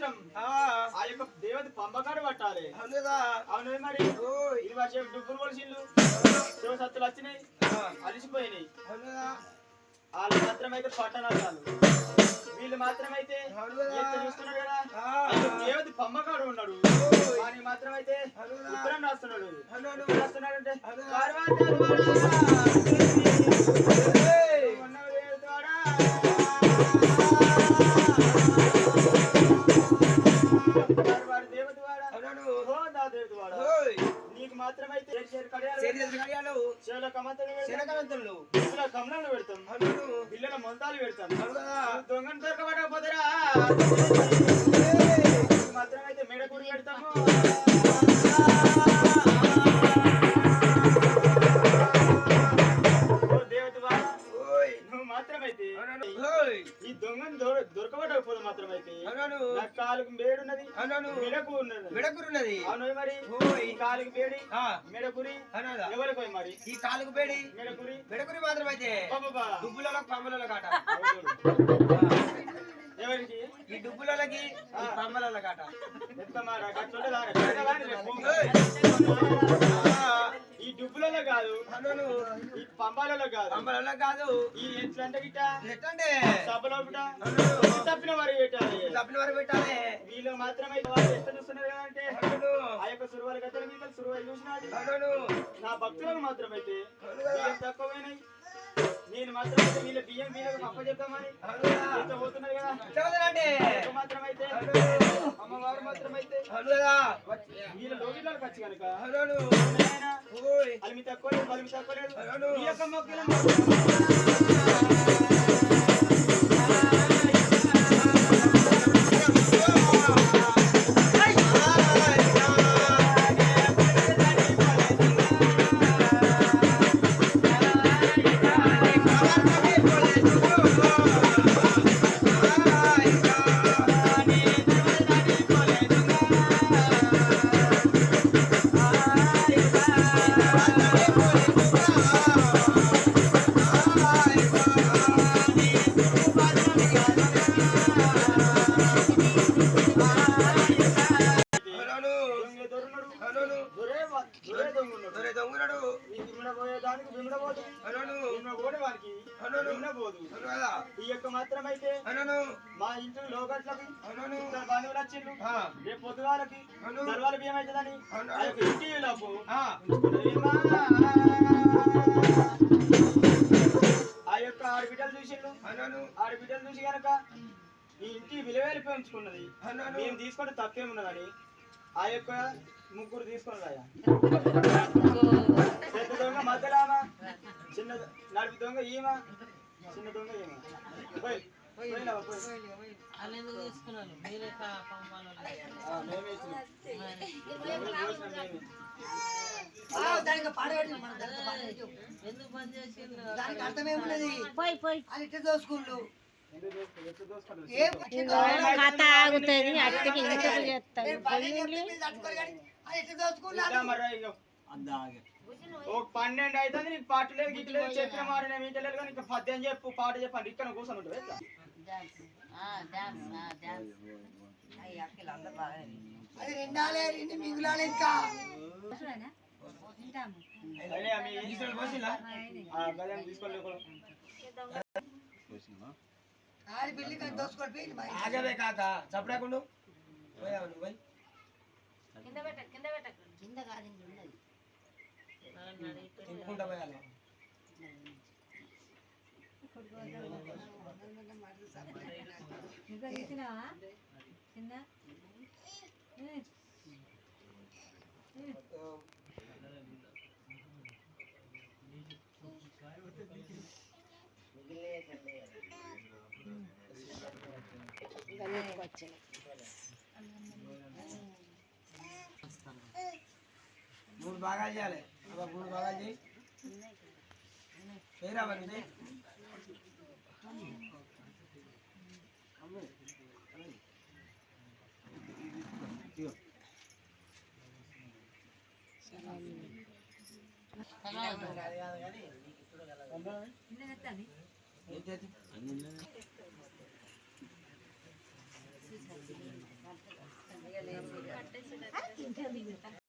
మాత్రం ఆ యొక్క దేవత పంపకాడు పట్టాలి. అవును మరి ఇది వచ్చే డుబ్బులు కొలిసిండు శివ సత్తులు వచ్చినాయి అలిసిపోయినాయి. వాళ్ళు మాత్రమైతే పట్టణాలు వీళ్ళు మాత్రమైతే చూస్తున్నాడు కదా దేవత పంపకాడు ఉన్నాడు. వానికి మాత్రమైతే ఉత్తరం రాస్తున్నాడు. రాస్తున్నాడంటే నీకు మాత్రమైతే కమలాలు పెడతాం పిల్లల మొంతాలు పెడతాం దొంగను దొరకబడకపోతారా మాత్రమైతే మెడకూడి పెడతాము. మాత్రమైతే ఈ దొంగను దొరకబడకపోతే మాత్రమైతే నా కాలుకు మేడున్నది మెడకురున్నది. అవును మరి ఈ కాలుకు మేడి మెడకురి ఎవరికి పోయి మరి ఈ కాలుకు మేడి మెడకురి మాత్రమైతే దుబ్బులలో కమ్మలలో కాట ఎవరికి ఈ డుబ్బులకి కమ్మల కాట ఈ డుబ్బులలో కాదు ఈ పంబాలలో కాదు కాదు ఈ ఎట్లంటే గిట్ట ఎట్లంటే సభలో తప్పిన వారికి పెట్టాలి. వీళ్ళు మాత్రమే ఎట్లా చూస్తున్నారు కదంటే ఆ యొక్క సురువాల గతలు మీకు సురువాలు చూసినాడు నా భక్తులకు మాత్రమైతే తక్కువైనాయి. నేను మాత్రమైతే వీళ్ళ బియ్యం వీళ్ళకి అప్పచెప్తామని పోతున్నారు కదా మాత్రమైతే అమ్మవారు మాత్రమైతే వీళ్ళ లోగిళ్ళకి వచ్చి కనుక అలిమి తక్కువ లేదు ఈ యొక్క మొక్కలు ఈ యొక్క మాత్రమైతే మా ఇంట్లో లోకట్లకి బంధువులు వచ్చిండు రేపు పొద్దుగాలకి దర్వాల బియ్యం అవుతుందని ఆ యొక్క ఇంటి లోపు ఆ యొక్క ఆడబిడ్డలు చూసిండు ఆడబిడ్డలు చూసి కనుక ఈ ఇంటి విలువేలు పెంచుకున్నది మేము తీసుకుంటే తప్పేమున్నదని ఆ యొక్క ముగ్గురు తీసుకున్నదయ్యా. పెద్ద దొంగ మధ్యలామా చిన్న నడిపి దొంగ ఈమ చిన్న దొంగ ఈమ ఒక 12 అయితే నీకు పాట లేదు గిట్ట లేదు చెప్పిన మాట నేను వింటలేదు కానీ ఇంకా పద్యం చెప్పు పాట చెప్పండి ఇక్కడ కూర్చొని ఉంటుంది ఆగవే కాక చప్పడాకుండా తినుకుంటా పోయాలి మూడు భాగాలు చేయాలి అబ్బా మూడు భాగాలు చేయి చేయరావా నువ్వు పెట్టేసి